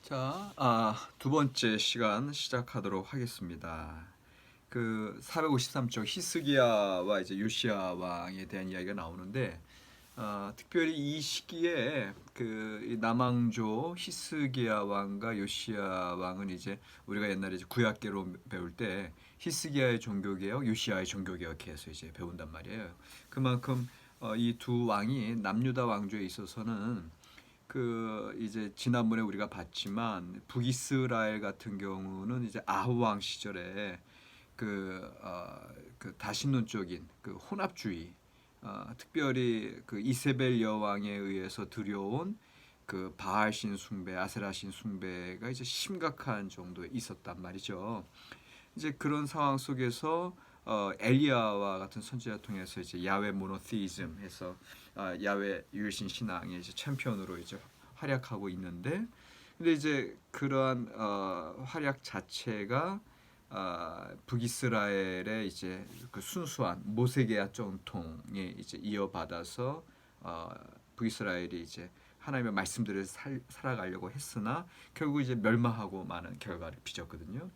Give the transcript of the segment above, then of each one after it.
자, 두 번째 시간 시작하도록 하겠습니다. 그 453쪽 히스기야와 이제 요시야 왕에 대한 이야기가 나오는데, 특별히 이 시기에 그 남왕조 히스기야 왕과 요시야 왕은 이제 우리가 옛날에 이제 구약계로 배울 때 히스기야의 종교개혁, 요시야의 종교개혁해서 이제 배운단 말이에요. 그만큼 이 두 왕이 남유다 왕조에 있어서는 그 이제 지난번에 우리가 봤지만 북이스라엘 같은 경우는 이제 아합 왕 시절에 그 다신론적인 그 혼합주의, 특별히 그 이세벨 여왕에 의해서 들여온 그 바알신 숭배, 아세라신 숭배가 이제 심각한 정도에 있었단 말이죠. 이제 그런 상황 속에서 엘리야와 같은 선지자 통해서 이제 야외 모노티즘 해서 야외 유일신 신앙의 이제 챔피언으로 이제 활약하고 있는데, 근데 이제 그러한 활약 자체가 북이스라엘의 이제 그 순수한 모세계약 정통에 이제 이어받아서 북이스라엘이 이제 하나님의 말씀들을 살아가려고 했으나 결국 이제 멸망하고 마는 결과를 빚었거든요.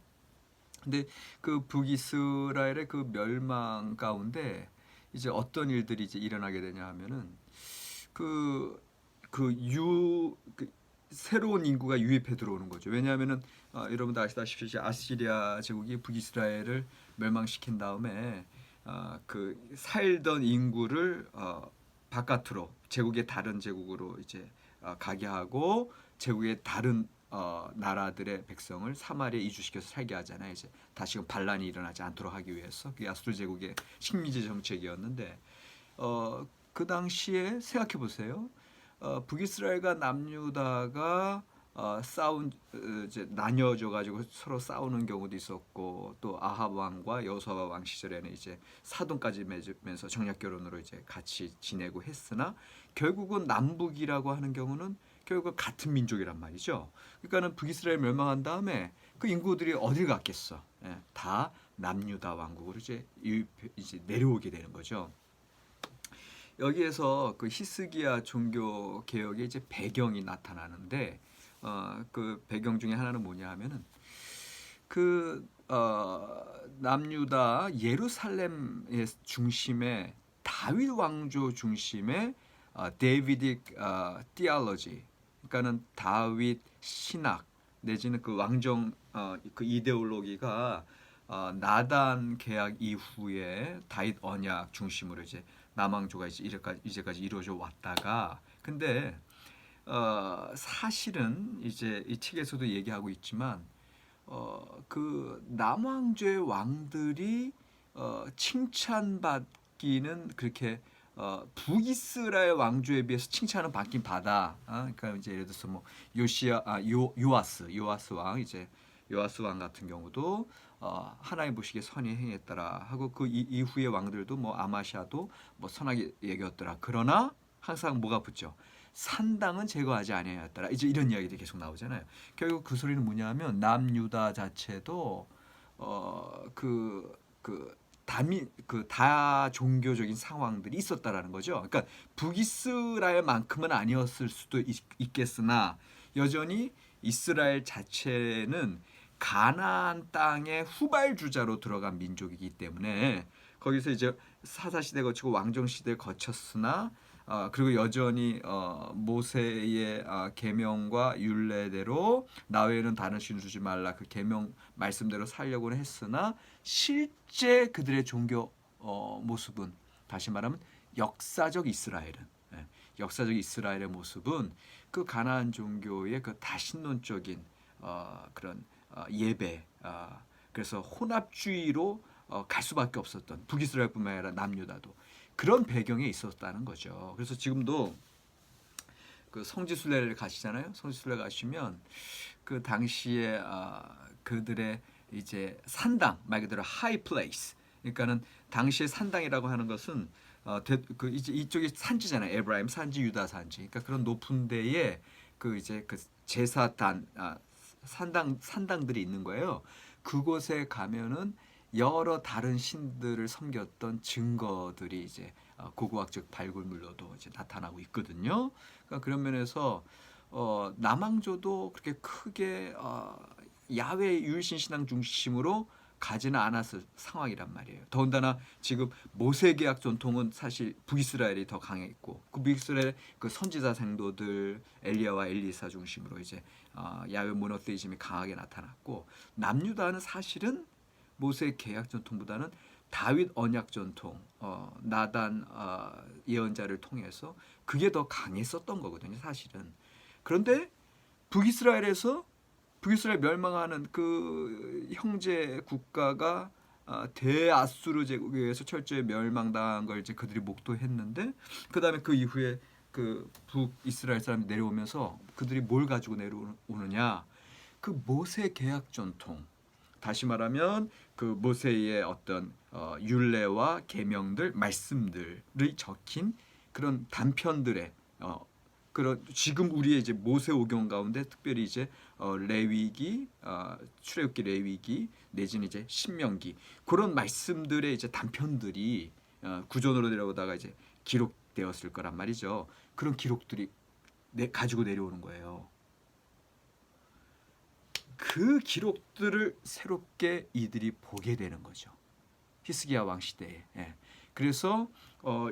근데 그 북이스라엘의 그 멸망 가운데 이제 어떤 일들이 이제 일어나게 되냐 하면은 그 그 새로운 인구가 유입해 들어오는 거죠. 왜냐하면은 여러분도 아시다시피 아시리아 제국이 북이스라엘을 멸망시킨 다음에 그 살던 인구를 바깥으로 제국의 다른 제국으로 이제 가게 하고 제국의 다른 나라들의 백성을 사마리아에 이주시켜서 살게 하잖아요. 이제 다시금 반란이 일어나지 않도록 하기 위해서 그게 아수르 제국의 식민지 정책이었는데 그 당시에 생각해 보세요. 북이스라엘과 남유다가 싸운 이제 나뉘어져 가지고 서로 싸우는 경우도 있었고, 또 아합 왕과 여호사밧 왕 시절에는 이제 사돈까지 맺으면서 정략 결혼으로 이제 같이 지내고 했으나 결국은 남북이라고 하는 경우는 결국 같은 민족이란 말이죠. 그러니까는 북이스라엘 멸망한 다음에 그 인구들이 어딜 갔겠어? 예, 다 남유다 왕국으로 이제 내려오게 되는 거죠. 여기에서 그 히스기야 종교 개혁의 이제 배경이 나타나는데, 그 배경 중에 하나는 뭐냐 하면은 그 남유다 예루살렘의 중심에 다윗 왕조 중심의 데이비딕 티올로지, 그러니까는 다윗 신학 내지는 그 왕정 그 이데올로기가 나단 계약 이후에 다윗 언약 중심으로 이제 남왕조가 이제까지 이루어져 왔다가, 근데 사실은 이제 이 책에서도 얘기하고 있지만 그 남왕조의 왕들이 칭찬받기는 그렇게 북이스라엘 왕조에 비해서 칭찬은 받긴 받아. 그러니까 이제 예를 들어서 뭐 요아스 왕, 이제 요아스 왕 같은 경우도 하나님 보시기에 선히 행했더라 하고, 그 이후의 왕들도 뭐 아마샤도 뭐 선하게 얘기했더라. 그러나 항상 뭐가 붙죠? 산당은 제거하지 아니하였더라. 이제 이런 이야기들이 계속 나오잖아요. 결국 그 소리는 뭐냐면 남유다 자체도 그 다 종교적인 상황들이 있었다라는 거죠. 그러니까 북이스라엘만큼은 아니었을 수도 있겠으나 여전히 이스라엘 자체는 가나안 땅의 후발주자로 들어간 민족이기 때문에 거기서 이제 사사시대 거치고 왕정시대 거쳤으나 그리고 여전히 모세의 계명과 율례대로 나 외에는 다른 신을 두지 말라 그 계명 말씀대로 살려고는 했으나 실제 그들의 종교 모습은, 다시 말하면 역사적 이스라엘은, 역사적 이스라엘의 모습은 그 가나안 종교의 그 다신론적인 그런 예배, 그래서 혼합주의로 갈 수밖에 없었던 북이스라엘뿐만 아니라 남유다도 그런 배경에 있었다는 거죠. 그래서 지금도 그 성지순례를 가시잖아요. 성지순례 가시면 그 당시에 그들의 이제 산당, 말 그대로 하이 플레이스. 그러니까는 당시의 산당이라고 하는 것은 그 이제 이쪽이 산지잖아요. 에브라임 산지, 유다 산지. 그러니까 그런 높은 데에 그 이제 그 제사단 산당들이 있는 거예요. 그곳에 가면은 여러 다른 신들을 섬겼던 증거들이 이제 고고학적 발굴물로도 이제 나타나고 있거든요. 그러니까 그런 면에서 남왕조도 그렇게 크게 야외 유일신 신앙 중심으로 가지는 않았을 상황이란 말이에요. 더군다나 지금 모세 계약 전통은 사실 북이스라엘이 더 강했고 그 북이스라엘 그 선지자 생도들 엘리야와 엘리사 중심으로 이제 야외 모노테이즘이 강하게 나타났고 남유다는 사실은 모세 계약 전통보다는 다윗 언약 전통, 나단 예언자를 통해서 그게 더 강했었던 거거든요, 사실은. 그런데 북이스라엘에서 북이스라엘 멸망하는 그 형제 국가가 대아수르 제국에 의해서 철저히 멸망당한 걸 이제 그들이 목도했는데 그다음에 그 이후에 그 북이스라엘 사람이 내려오면서 그들이 뭘 가지고 내려오느냐? 그 모세 계약 전통. 다시 말하면 그 모세의 어떤 율례와 계명들, 말씀들이 적힌 그런 단편들의 그런 지금 우리의 이제 모세오경 가운데 특별히 이제 레위기, 출애굽기 레위기 내지는 이제 신명기 그런 말씀들의 이제 단편들이 구존으로 내려오다가 이제 기록되었을 거란 말이죠. 그런 기록들이 가지고 내려오는 거예요. 그 기록들을 새롭게 이들이 보게 되는 거죠. 히스기야 왕 시대에. 예. 그래서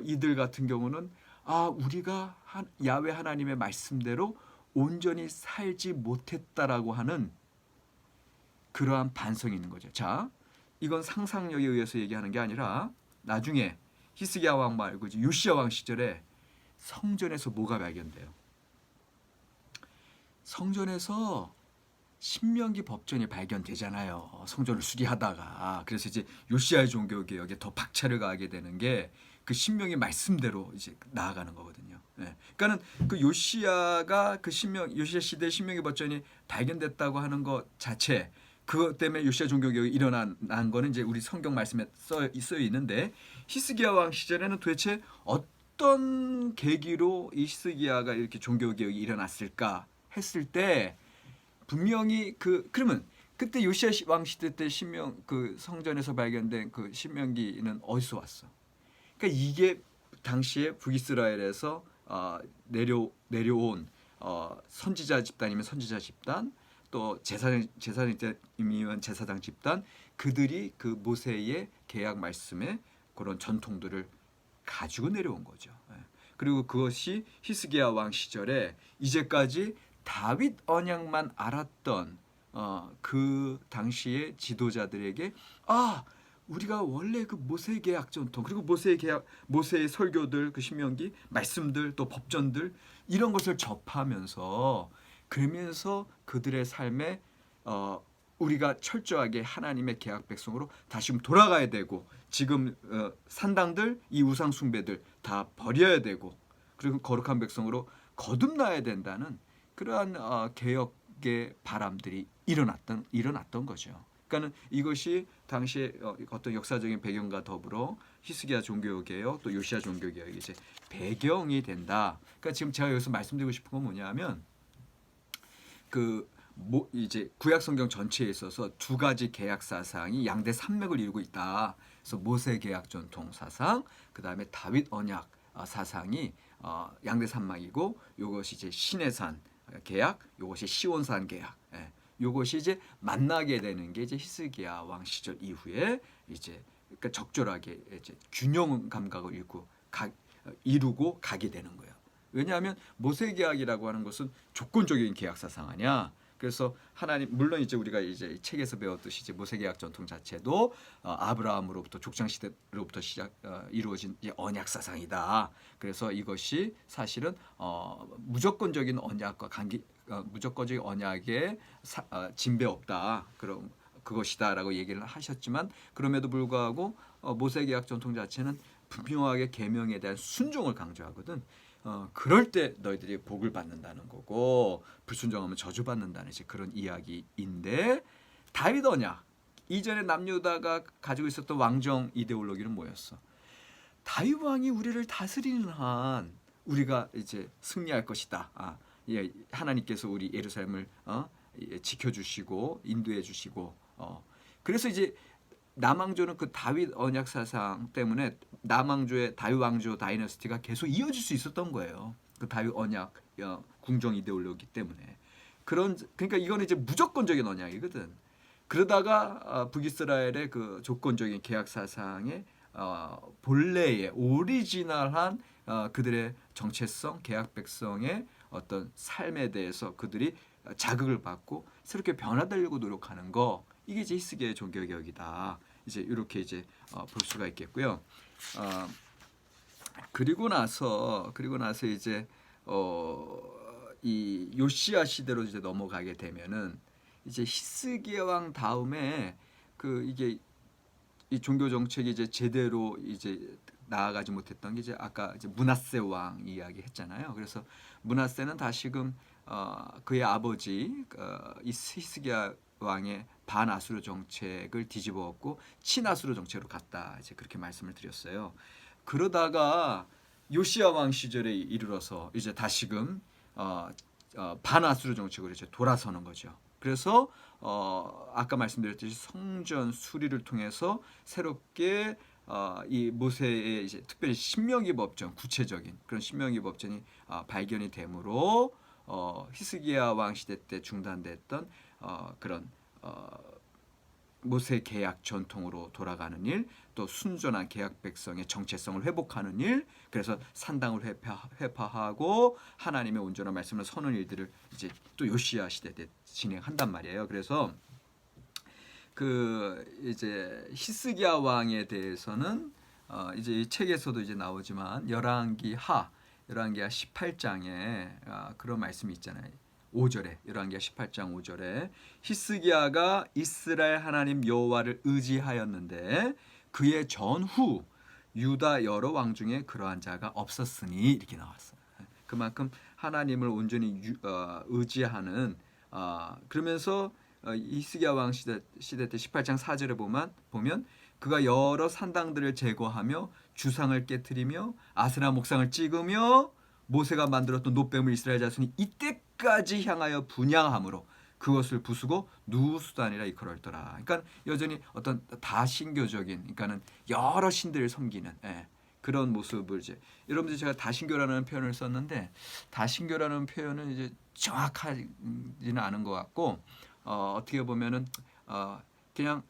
이들 같은 경우는 우리가 야훼 하나님의 말씀대로 온전히 살지 못했다라고 하는 그러한 반성이 있는 거죠. 자, 이건 상상력에 의해서 얘기하는 게 아니라 나중에 히스기야 왕 말고 이제 요시야 왕 시절에 성전에서 뭐가 발견돼요? 성전에서 신명기 법전이 발견되잖아요. 성전을 수리하다가. 그래서 이제 요시야의 종교 개혁에 더 박차를 가하게 되는 게 그 신명기 말씀대로 이제 나아가는 거거든요. 예. 그러니까는 그 요시야가 그 요시야 시대 신명기 법전이 발견됐다고 하는 것 자체 그것 때문에 요시야 종교 개혁이 일어난 거는 이제 우리 성경 말씀에 써 있는데 히스기야 왕 시절에는 도대체 어떤 계기로 이 히스기야가 이렇게 종교 개혁이 일어났을까 했을 때 분명히 그러면 그때 요시야 왕 시대 때 그 성전에서 발견된 그 신명기는 어디서 왔어? 그러니까 이게 당시에 북이스라엘에서 내려온 선지자 집단이면 선지자 집단 또 제사장이면 제사장 집단 그들이 그 모세의 계약 말씀의 그런 전통들을 가지고 내려온 거죠. 그리고 그것이 히스기야 왕 시절에 이제까지 다윗 언약만 알았던 그 당시의 지도자들에게 우리가 원래 그 모세 계약 전통 그리고 모세의 설교들 그 신명기 말씀들 또 법전들 이런 것을 접하면서 그러면서 그들의 삶에 우리가 철저하게 하나님의 계약 백성으로 다시 돌아가야 되고 지금 산당들 이 우상 숭배들 다 버려야 되고 그리고 거룩한 백성으로 거듭나야 된다는 그러한 개혁의 바람들이 일어났던 거죠. 그러니까는 이것이 당시에 어떤 역사적인 배경과 더불어 히스기야 종교개혁 또 요시야 종교개혁이 이제 배경이 된다. 그러니까 지금 제가 여기서 말씀드리고 싶은 건 뭐냐면 이제 구약 성경 전체에 있어서 두 가지 계약 사상이 양대 산맥을 이루고 있다. 그래서 모세 계약 전통 사상, 그 다음에 다윗 언약 사상이 양대 산맥이고, 이것이 이제 시내산 계약, 이것이 시온산 계약. 요것이 이제 만나게 되는 게 이제 히스기야 왕 시절 이후에 이제 그러니까 적절하게 이제 균형 감각을 이루고 가게 되는 거예요. 왜냐하면 모세 계약이라고 하는 것은 조건적인 계약 사상 아니야. 그래서 하나님 물론 이제 우리가 이제 책에서 배웠듯이 이제 모세 계약 전통 자체도 아브라함으로부터 족장 시대로부터 이루어진 이제 언약 사상이다. 그래서 이것이 사실은 무조건적인 언약과 무조건적인 언약에 진배 없다. 그럼 그것이다라고 얘기를 하셨지만 그럼에도 불구하고 모세 계약 전통 자체는 분명하게 계명에 대한 순종을 강조하거든. 그럴 때 너희들이 복을 받는다는 거고 불순종하면 저주받는다는 이제 그런 이야기인데 다윗 언약 이전에 남유다가 가지고 있었던 왕정 이데올로기는 뭐였어? 다윗 왕이 우리를 다스리는 한 우리가 이제 승리할 것이다. 하나님께서 우리 예루살렘을 지켜주시고 인도해 주시고 그래서 이제 남왕조는 그 다윗 언약 사상 때문에 남왕조의 다윗 왕조 다이너스티가 계속 이어질 수 있었던 거예요. 그 다윗 언약 궁정 이데올로기 때문에 그러니까 이거는 이제 무조건적인 언약이거든. 그러다가 북이스라엘의 그 조건적인 계약 사상의 본래의 오리지널한 그들의 정체성, 계약 백성의 어떤 삶에 대해서 그들이 자극을 받고 새롭게 변화되려고 노력하는 거, 이게 이제 히스기야의 종교 개혁이다. 이제 이렇게 이제 볼 수가 있겠고요. 그리고 나서 이제 이 요시야 시대로 이제 넘어가게 되면은 이제 히스기야 왕 다음에 그 이게 이 종교 정책이 이제 제대로 이제 나아가지 못했던 게 이제 아까 이제 므낫세 왕 이야기 했잖아요. 그래서 므낫세는 다시금 그의 아버지 히스기야 왕의 반아수르 정책을 뒤집어엎고 친아수르 정책으로 갔다. 이제 그렇게 말씀을 드렸어요. 그러다가 요시야 왕 시절에 이르러서 이제 다시금 반아수르 정책으로 이제 돌아서는 거죠. 그래서 아까 말씀드렸듯이 성전 수리를 통해서 새롭게 이 모세의 이제 특별히 신명기 법전, 구체적인 그런 신명기 법전이 발견이 되므로 히스기야 왕 시대 때 중단됐던 그런 모세 계약 전통으로 돌아가는 일, 또 순전한 계약 백성의 정체성을 회복하는 일, 그래서 산당을 회파하고 하나님의 온전한 말씀을 서는 일들을 이제 또 요시야 시대 때 진행한단 말이에요. 그래서 그 이제 히스기야 왕에 대해서는 이제 이 책에서도 이제 나오지만 열왕기하 18장에 그런 말씀이 있잖아요. 5절에 열왕기하 18장 5절에 히스기야가 이스라엘 하나님 여호와를 의지하였는데 그의 전후 유다 여러 왕 중에 그러한 자가 없었으니, 이렇게 나왔어요. 그만큼 하나님을 온전히 의지하는 그러면서 히스기야 왕 시대 때 18장 4절에 보면 그가 여러 산당들을 제거하며 주상을 깨뜨리며 아세라 목상을 찍으며 모세가 만들었던 노뱀을 이스라엘 자손이 이때까지 향하여 분향함으로 그것을 부수고 누수단이라 이끌었더라. 그러니까 여전히 어떤 다신교적인, 그러니까는 여러 신들을 섬기는 그런 모습을 이제 여러분들 제가 다신교라는 표현을 썼는데 다신교라는 표현은 이제 정확하지는 않은 것 같고 어떻게 보면은 그냥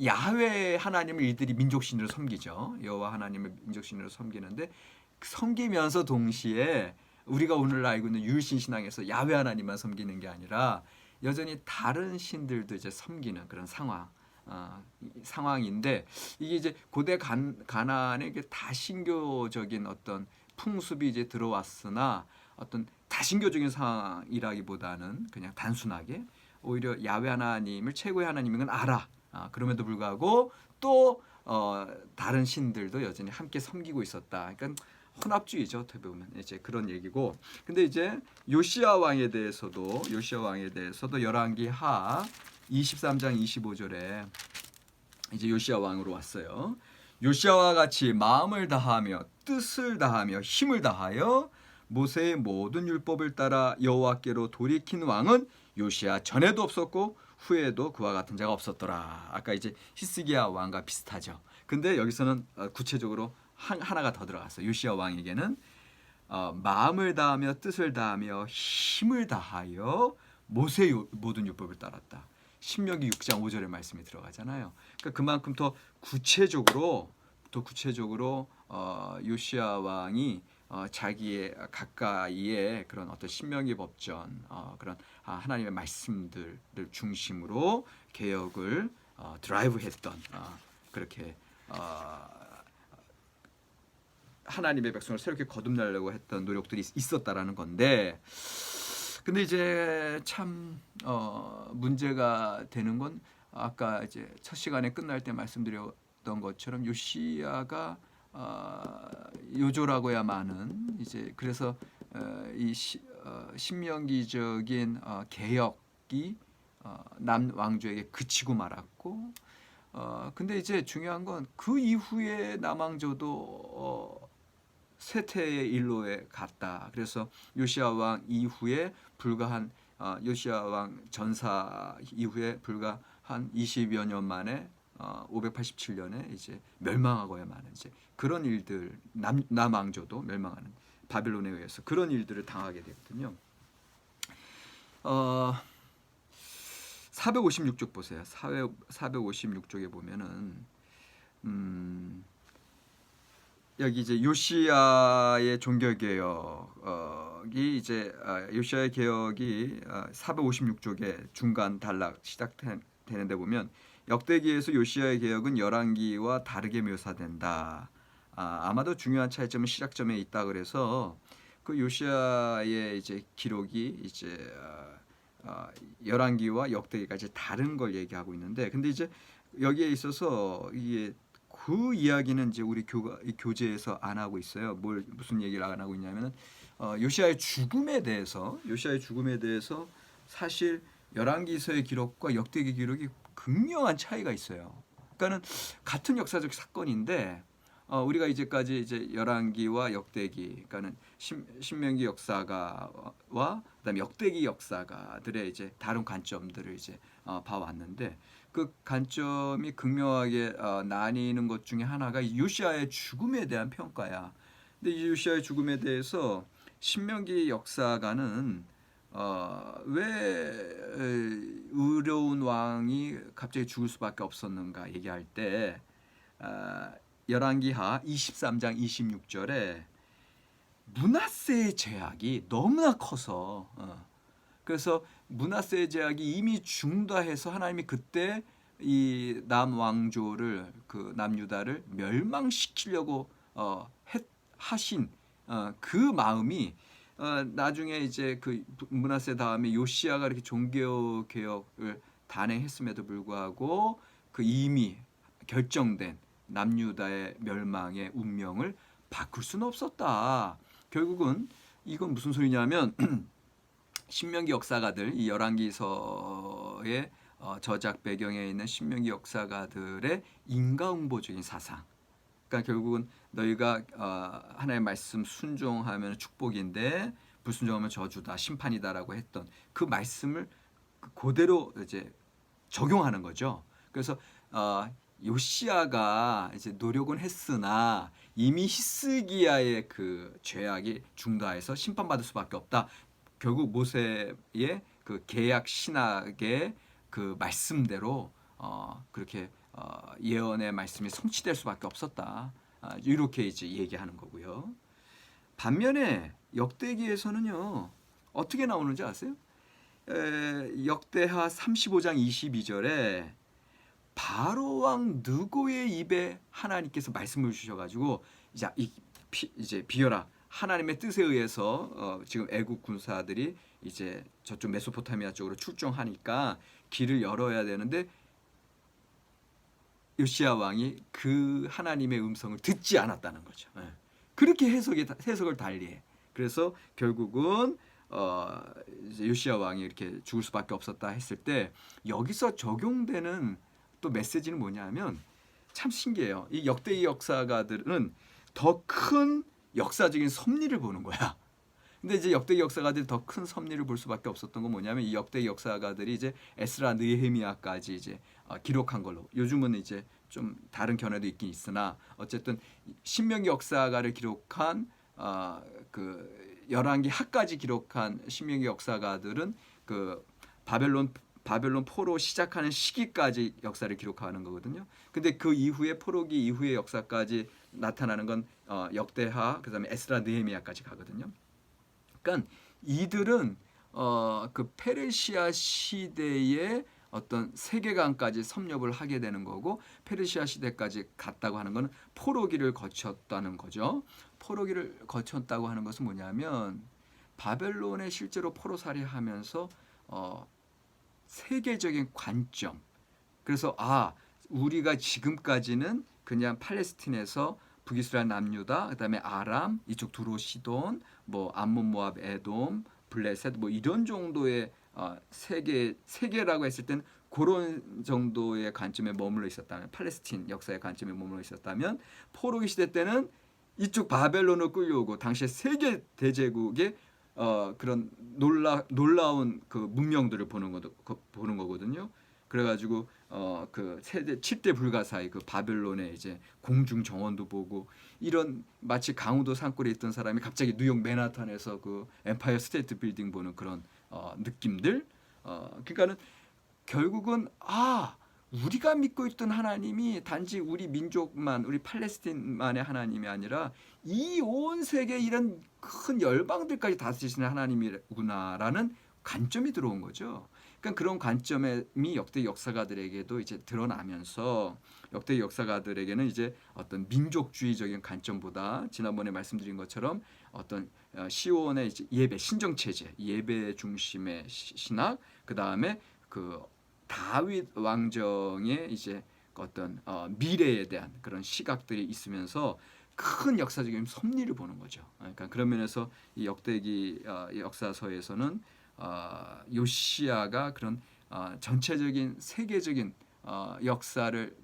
야훼 하나님을 이들이 민족신으로 섬기죠. 여호와 하나님을 민족신으로 섬기는데 섬기면서 동시에 우리가 오늘 알고 있는 유일신 신앙에서 야훼 하나님만 섬기는 게 아니라 여전히 다른 신들도 이제 섬기는 그런 상황인데 이게 이제 고대 가나안의 다신교적인 어떤 풍습이 이제 들어왔으나 어떤 다신교적인 상황이라기보다는 그냥 단순하게 오히려 야훼 하나님을 최고의 하나님인 건 알아. 그럼에도 불구하고 또 다른 신들도 여전히 함께 섬기고 있었다. 그러니까 혼합주의죠. 어떻게 보면 이제 그런 얘기고. 근데 이제 요시야 왕에 대해서도 열왕기하 23장 25절에 이제 요시야 왕으로 왔어요. 요시야와 같이 마음을 다하며 뜻을 다하며 힘을 다하여 모세의 모든 율법을 따라 여호와께로 돌이킨 왕은 요시야 전에도 없었고 후에도 그와 같은 자가 없었더라. 아까 이제 히스기야 왕과 비슷하죠. 근데 여기서는 구체적으로 하나가 더 들어갔어요. 요시야 왕에게는 마음을 다하며 뜻을 다하며 힘을 다하여 모세의 모든 율법을 따랐다. 신명기 6장 5절의 말씀이 들어가잖아요. 그러니까 그만큼 더 구체적으로 요시야 왕이 자기의 가까이의 그런 어떤 신명기 법전 그런 하나님의 말씀들을 중심으로 개혁을 드라이브했던 그렇게 하나님의 백성을 새롭게 거듭나려고 했던 노력들이 있었다라는 건데, 근데 이제 참 문제가 되는 건 아까 이제 첫 시간에 끝날 때 말씀드렸던 것처럼 요시야가 요조라고야 많은 이제 그래서 이 신명기적인 개혁이 남 왕조에게 그치고 말았고, 근데 이제 중요한 건 그 이후에 남왕조도 쇠퇴의 일로에 갔다. 그래서 요시야 왕 이후에 요시야 왕 전사 이후에 불과 한 20여 년 만에 587년에 이제 멸망하고야 마는 이제 그런 일들, 남왕조도 멸망하는 바벨론에 의해서 그런 일들을 당하게 되거든요. 456쪽 보세요. 456쪽에 보면은 여기 이제 요시야의 종교 개혁이 이제 요시야의 개혁이 456쪽에 중간 단락 시작되는데 보면 역대기에서 요시야의 개혁은 열왕기와 다르게 묘사된다. 아마도 중요한 차이점은 시작점에 있다 그래서 그 요시야의 이제 기록이 이제 열왕기와 역대기가 이제 다른 걸 얘기하고 있는데, 근데 이제 여기에 있어서 이게 그 이야기는 이제 우리 교재에서 안 하고 있어요. 무슨 얘기를 안 하고 있냐면은 요시야의 죽음에 대해서 사실 열왕기서의 기록과 역대기 기록이 극명한 차이가 있어요. 그러니까는 같은 역사적 사건인데 우리가 이제까지 이제 열왕기와 역대기, 그러니까는 신명기 역사가와 그다음에 역대기 역사가들의 이제 다른 관점들을 이제 봐왔는데, 그 관점이 극명하게 나뉘는 것 중에 하나가 요시야의 죽음에 대한 평가야. 근데 이 요시야의 죽음에 대해서 신명기 역사가는 왜 의로운 왕이 갑자기 죽을 수밖에 없었는가 얘기할 때 열왕기하 23장 26절에 므낫세의 죄악이 너무나 커서 그래서 므낫세의 죄악이 이미 중다해서 하나님이 그때 이 남왕조를 그 남유다를 멸망시키려고 하신 그 마음이 나중에 이제 그 므낫세 다음에 요시야가 이렇게 종교 개혁을 단행했음에도 불구하고 그 이미 결정된 남유다의 멸망의 운명을 바꿀 수는 없었다. 결국은 이건 무슨 소리냐면 신명기 역사가들, 이 열왕기서의 저작 배경에 있는 신명기 역사가들의 인과응보적인 사상. 그러니까 결국은 너희가 하나님의 말씀 순종하면 축복인데 불순종하면 저주다, 심판이다라고 했던 그 말씀을 그대로 이제 적용하는 거죠. 그래서 요시야가 이제 노력은 했으나 이미 히스기야의 그 죄악이 중다해서 심판받을 수밖에 없다. 결국 모세의 그 계약 신학의 그 말씀대로 그렇게 예언의 말씀이 성취될 수밖에 없었다. 이렇게 이제 얘기하는 거고요. 반면에 역대기에서는요 어떻게 나오는지 아세요? 역대하 35장 22절에 바로 왕 느고의 입에 하나님께서 말씀을 주셔가지고 이제 비어라, 하나님의 뜻에 의해서 지금 애국 군사들이 이제 저쪽 메소포타미아 쪽으로 출정하니까 길을 열어야 되는데 요시야 왕이 그 하나님의 음성을 듣지 않았다는 거죠. 그렇게 해석을 달리해. 그래서 결국은 이제 요시야 왕이 이렇게 죽을 수밖에 없었다 했을 때 여기서 적용되는 또 메시지는 뭐냐면 참 신기해요. 이 역대기 역사가들은 더 큰 역사적인 섭리를 보는 거야. 근데 이제 역대기 역사가들이 더 큰 섭리를 볼 수밖에 없었던 건 뭐냐면 이 역대기 역사가들이 이제 에스라 느헤미야까지 이제 기록한 걸로, 요즘은 이제 좀 다른 견해도 있긴 있으나 어쨌든 신명기 역사가를 기록한 그 열왕기 하까지 기록한 신명기 역사가들은 그 바벨론 포로 시작하는 시기까지 역사를 기록하는 거거든요. 근데 그 이후에 포로기 이후의 역사까지 나타나는 건 역대하, 그다음에 에스라 느헤미야까지 가거든요. 그러니까 이들은 그 페르시아 시대의 어떤 세계관까지 섭렵을 하게 되는 거고, 페르시아 시대까지 갔다고 하는 건 포로기를 거쳤다는 거죠. 포로기를 거쳤다고 하는 것은 뭐냐면 바벨론에 실제로 포로살이하면서 세계적인 관점. 그래서 우리가 지금까지는 그냥 팔레스틴에서 북이스라엘 남유다, 그다음에 아람, 이쪽 두로 시돈, 뭐 암몬 모압 에돔, 블레셋 뭐 이런 정도의 세계라고 했을 때는 그런 정도의 관점에 머물러 있었다면, 팔레스틴 역사의 관점에 머물러 있었다면 포로기 시대 때는 이쪽 바벨론을 끌려오고 당시의 세계 대제국의 그런 놀라운 그 문명들을 보는 거거든요. 그래가지고 그 세대 7대 불가사의 그 바벨론의 이제 공중 정원도 보고 이런 마치 강원도 산골에 있던 사람이 갑자기 뉴욕 맨하탄에서 그 엠파이어 스테이트 빌딩 보는 그런 느낌들. 그러니까는 결국은 우리가 믿고 있던 하나님이 단지 우리 민족만, 우리 팔레스틴만의 하나님이 아니라 이 온 세계 이런 큰 열방들까지 다스리시는 하나님이구나라는 관점이 들어온 거죠. 그러니까 그런 관점이 역대 역사가들에게도 이제 드러나면서 역대 역사가들에게는 이제 어떤 민족주의적인 관점보다 지난번에 말씀드린 것처럼 어떤 시온의 이제 예배, 신정 체제, 예배 중심의 신학, 그 다음에 그 다윗 왕정의 이제 어떤 미래에 대한 그런 시각들이 있으면서 큰 역사적인 섭리를 보는 거죠. 그러니까 그런 면에서 이 역대기 역사서에서는 요시야가 그런 전체적인 세계적인 역사를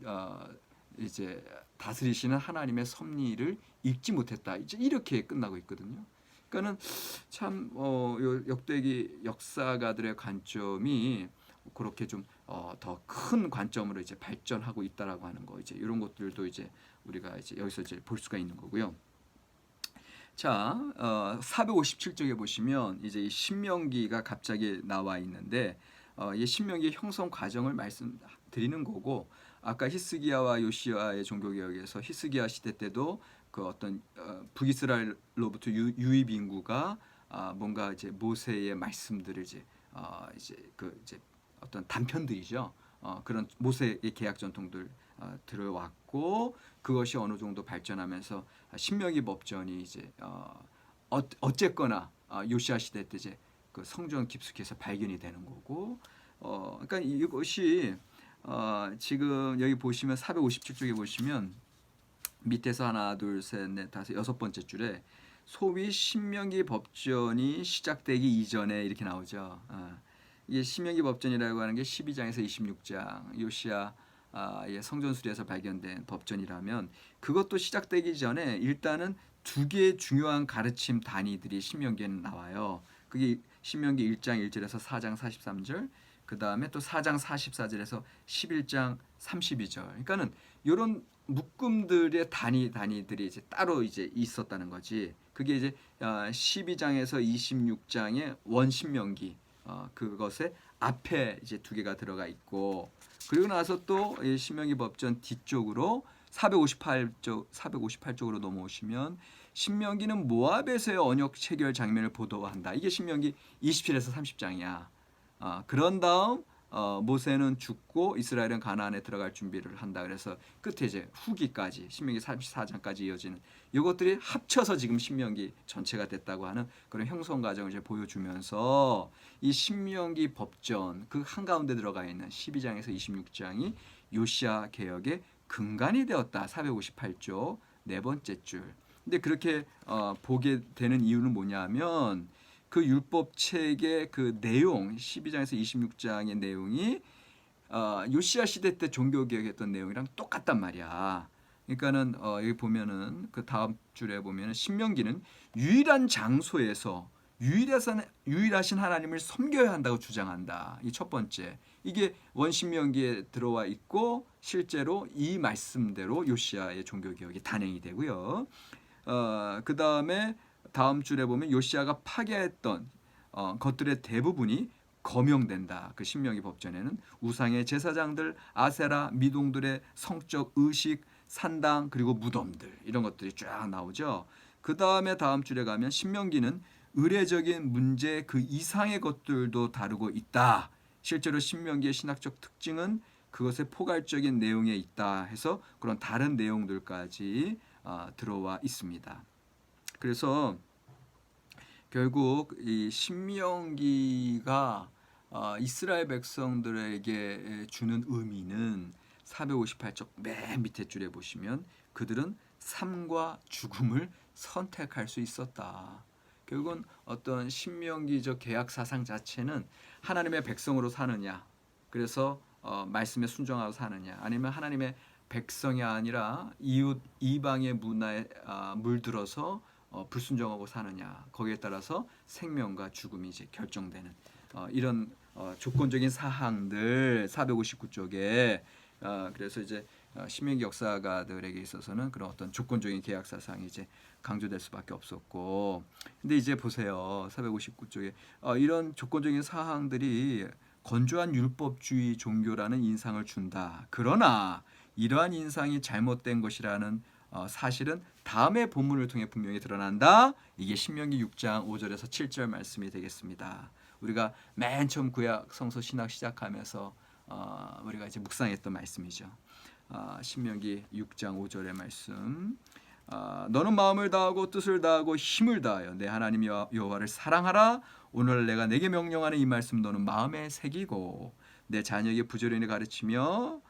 이제 다스리시는 하나님의 섭리를 읽지 못했다. 이제 이렇게 끝나고 있거든요. 그러니까는 참 역대기 역사가들의 관점이 그렇게 좀 더 큰 관점으로 이제 발전하고 있다라고 하는 거, 이제 이런 것들도 이제 우리가 이제 여기서 이제 볼 수가 있는 거고요. 자, 457쪽에 보시면 이제 이 신명기가 갑자기 나와 있는데 이 신명기 형성 과정을 말씀드리는 거고, 아까 히스기야와 요시야의 종교개혁에서 히스기야 시대 때도 그 어떤 북이스라엘로부터 유입 인구가 뭔가 이제 모세의 말씀들을 이제 어떤 단편들이죠. 그런 모세의 계약 전통들 들어왔고, 그것이 어느 정도 발전하면서 신명기 법전이 이제 어쨌거나 요시야 시대 때 이제 그 성전 깊숙이에서 발견이 되는 거고, 그러니까 이것이 지금 여기 보시면 457쪽에 보시면 밑에서 하나, 둘, 셋, 넷, 다섯, 여섯 번째 줄에 소위 신명기 법전이 시작되기 이전에 이렇게 나오죠. 이게 신명기 법전이라고 하는 게 12장에서 26장 요시야 성전 수리에서 발견된 법전이라면, 그것도 시작되기 전에 일단은 두 개의 중요한 가르침 단위들이 신명기에는 나와요. 그게 신명기 1장 1절에서 4장 43절, 그 다음에 또 4장 44절에서 11장 32절. 그러니까는 이런 묶음들의 단위들이 이제 따로 이제 있었다는 거지. 그게 이제 12장에서 26장의 원신명기, 그것의 앞에 이제 두 개가 들어가 있고, 그리고 나서 또 신명기 법전 뒤쪽으로 458쪽으로 넘어오시면 신명기는 모압에서의 언약 체결 장면을 보도한다. 이게 신명기 27에서 30장이야. 그런 다음 모세는 죽고 이스라엘은 가나안에 들어갈 준비를 한다. 그래서 끝에 이제 후기까지 신명기 34장까지 이어지는 이것들이 합쳐서 지금 신명기 전체가 됐다고 하는 그런 형성 과정을 이제 보여주면서 이 신명기 법전 그 한가운데 들어가 있는 12장에서 26장이 요시야 개혁의 근간이 되었다. 458쪽 네 번째 줄. 근데 그렇게 보게 되는 이유는 뭐냐면 그 율법 책의 그 내용 12장에서 26장의 내용이 요시야 시대 때 종교 개혁했던 내용이랑 똑같단 말이야. 그러니까는 여기 보면은 그 다음 줄에 보면은 신명기는 유일한 장소에서 유일하신 하나님을 섬겨야 한다고 주장한다. 이 첫 번째. 이게 원신명기에 들어와 있고 실제로 이 말씀대로 요시야의 종교 개혁이 단행이 되고요. 그 다음에 다음 줄에 보면 요시야가 파괴했던 것들의 대부분이 거명된다. 그 신명기 법전에는 우상의 제사장들, 아세라, 미동들의 성적 의식, 산당, 그리고 무덤들, 이런 것들이 쫙 나오죠. 그 다음에 다음 줄에 가면 신명기는 의례적인 문제 그 이상의 것들도 다루고 있다. 실제로 신명기의 신학적 특징은 그것의 포괄적인 내용에 있다 해서 그런 다른 내용들까지 들어와 있습니다. 그래서 결국 이 신명기가 이스라엘 백성들에게 주는 의미는 458쪽 맨 밑에 줄에 보시면 그들은 삶과 죽음을 선택할 수 있었다. 결국은 어떤 신명기적 계약 사상 자체는 하나님의 백성으로 사느냐, 그래서 말씀에 순종하고 사느냐, 아니면 하나님의 백성이 아니라 이웃 이방의 문화에 물들어서 불순종하고 사느냐, 거기에 따라서 생명과 죽음이 이제 결정되는 이런 조건적인 사항들 459쪽에 그래서 이제 신명기 역사가들에게 있어서는 그런 어떤 조건적인 계약 사상이 이제 강조될 수밖에 없었고, 근데 이제 보세요. 459쪽에 이런 조건적인 사항들이 건조한 율법주의 종교라는 인상을 준다. 그러나 이러한 인상이 잘못된 것이라는 사실은 다음의 본문을 통해 분명히 드러난다. 이게 신명기 6장 5절에서 7절 말씀이 되겠습니다. 우리가 맨 처음 구약 성서 신학 시작하면서 우리가 이제 묵상했던 말씀이죠. 신명기 6장 5절의 말씀. 너는 마음을 다하고 뜻을 다하고 힘을 다하여 내 하나님 여호와를 사랑하라. 오늘 내가 내게 명령하는 이 말씀 너는 마음에 새기고 내 자녀에게 부지런히 가르치며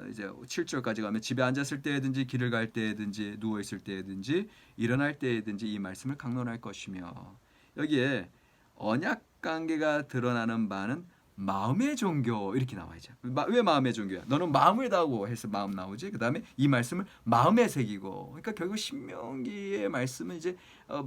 이제 7절까지 가면 집에 앉았을 때든지 길을 갈 때든지 누워 있을 때든지 일어날 때든지 이 말씀을 강론할 것이며, 여기에 언약 관계가 드러나는 바는 마음의 종교 이렇게 나와야죠. 왜 마음의 종교야? 너는 마음을 다하고 해서 마음 나오지. 그 다음에 이 말씀을 마음에 새기고. 그러니까 결국 신명기의 말씀은 이제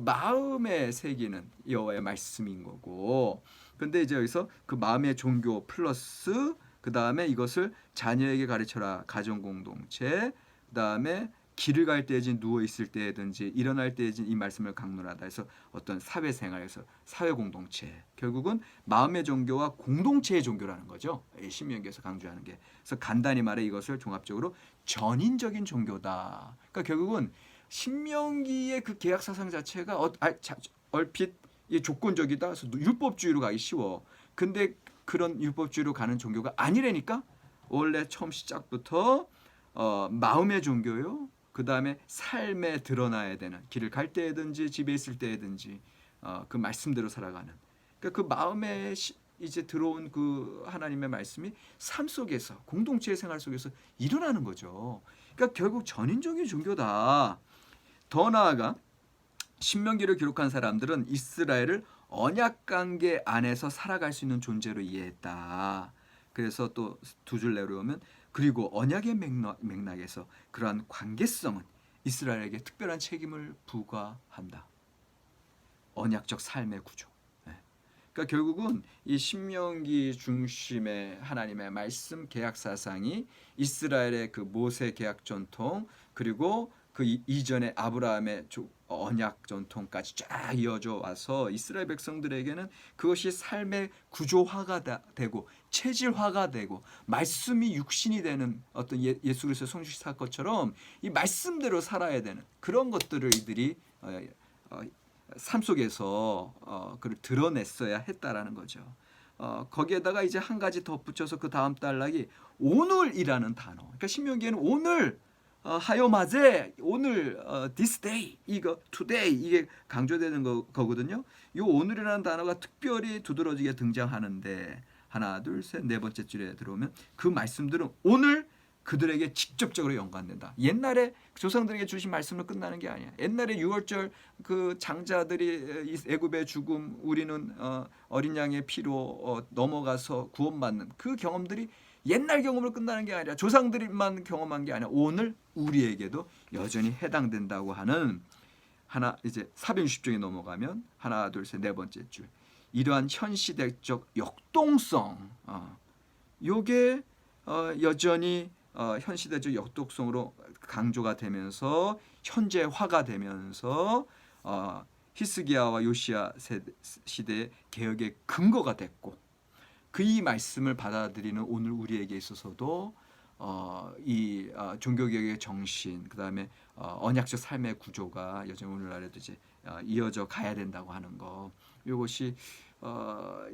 마음에 새기는 여호와의 말씀인 거고. 근데 이제 여기서 그 마음의 종교 플러스 그 다음에 이것을 자녀에게 가르쳐라. 가정 공동체. 그 다음에 길을 갈 때든지 누워 있을 때든지 일어날 때든지 이 말씀을 강론하다 해서 어떤 사회생활에서 사회 공동체, 결국은 마음의 종교와 공동체의 종교라는 거죠. 신명기에서 강조하는 게. 그래서 간단히 말해 이것을 종합적으로 전인적인 종교다. 그러니까 결국은 신명기의 그 계약 사상 자체가 얼핏 조건적이다. 그래서 율법주의로 가기 쉬워. 근데 그런 율법주의로 가는 종교가 아니라니까. 원래 처음 시작부터 마음의 종교요. 그 다음에 삶에 드러나야 되는, 길을 갈 때든지 집에 있을 때든지 그 말씀대로 살아가는. 그러니까 그 마음에 이제 들어온 그 하나님의 말씀이 삶 속에서 공동체의 생활 속에서 일어나는 거죠. 그러니까 결국 전인적인 종교다. 더 나아가 신명기를 기록한 사람들은 이스라엘을 언약 관계 안에서 살아갈 수 있는 존재로 이해했다. 그래서 또 두 줄 내려오면 그리고 언약의 맥락에서 그러한 관계성은 이스라엘에게 특별한 책임을 부과한다. 언약적 삶의 구조. 그러니까 결국은 이 신명기 중심의 하나님의 말씀 계약 사상이 이스라엘의 그 모세 계약 전통 그리고 그 이전에 아브라함의 언약 전통까지 쫙 이어져 와서 이스라엘 백성들에게는 그것이 삶의 구조화가 되고 체질화가 되고 말씀이 육신이 되는 어떤 예수 그리스도의 성식 사건처럼 이 말씀대로 살아야 되는 그런 것들을 이들이 삶 속에서 그를 드러냈어야 했다라는 거죠. 거기에다가 이제 한 가지 덧붙여서 그 다음 단락이 오늘이라는 단어. 그러니까 신명기에는 오늘 하요마제 오늘 this day 이거 today 이게 강조되는 거거든요. 이 오늘이라는 단어가 특별히 두드러지게 등장하는데 하나 둘 셋 네 번째 줄에 들어오면 그 말씀들은 오늘 그들에게 직접적으로 연관된다. 옛날에 조상들에게 주신 말씀으로 끝나는 게 아니야. 옛날에 유월절 그 장자들이 애굽의 죽음 우리는 어린 양의 피로 넘어가서 구원받는 그 경험들이 옛날 경험으로 끝나는 게 아니라 조상들만 경험한 게 아니라 오늘 우리에게도 여전히 해당된다고 하는 하나 이제 460쪽에 넘어가면 하나 둘 셋 네 번째 줄 이러한 현시대적 역동성 요게 여전히 현시대적 역동성으로 강조가 되면서 현재화가 되면서 히스기야와 요시야 시대의 개혁의 근거가 됐고 그 이 말씀을 받아들이는 오늘 우리에게 있어서도 이 종교개혁의 정신 그다음에 언약적 삶의 구조가 여전히 오늘날에도 이제 이어져 가야 된다고 하는 거. 이것이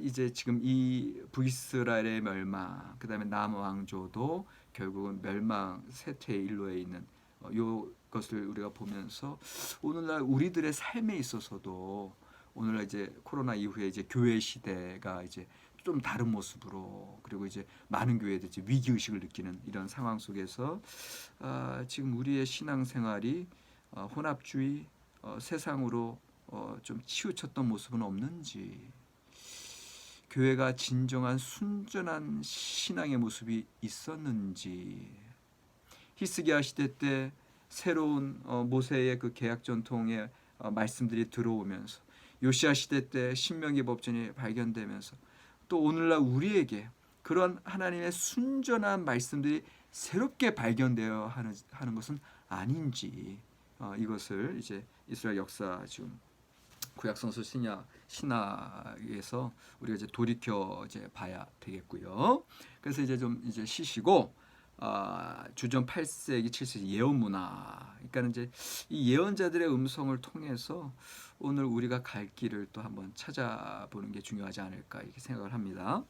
이제 지금 이 북이스라엘의 멸망 그다음에 남왕조도 결국은 멸망 쇠퇴의 일로에 있는 이것을 우리가 보면서 오늘날 우리들의 삶에 있어서도 오늘날 이제 코로나 이후에 이제 교회 시대가 이제 좀 다른 모습으로 그리고 이제 많은 교회들이 이제 위기 의식을 느끼는 이런 상황 속에서 지금 우리의 신앙생활이 혼합주의 세상으로 좀 치우쳤던 모습은 없는지 교회가 진정한 순전한 신앙의 모습이 있었는지 히스기야 시대 때 새로운 모세의 그 계약 전통의 말씀들이 들어오면서 요시야 시대 때 신명기 법전이 발견되면서 또 또 오늘날 우리에게 그런 하나님의 순전한 말씀들이 새롭게 발견되어 하는 것은 아닌지 이것을 이제 이스라엘 역사 지금 구약 성서 신학에서 우리가 이제 돌이켜 이제 봐야 되겠고요. 그래서 이제 좀 이제 쉬시고 주전 8세기 7세기 예언 문화. 그러니까 이제 이 예언자들의 음성을 통해서 오늘 우리가 갈 길을 또 한번 찾아보는 게 중요하지 않을까 이렇게 생각을 합니다.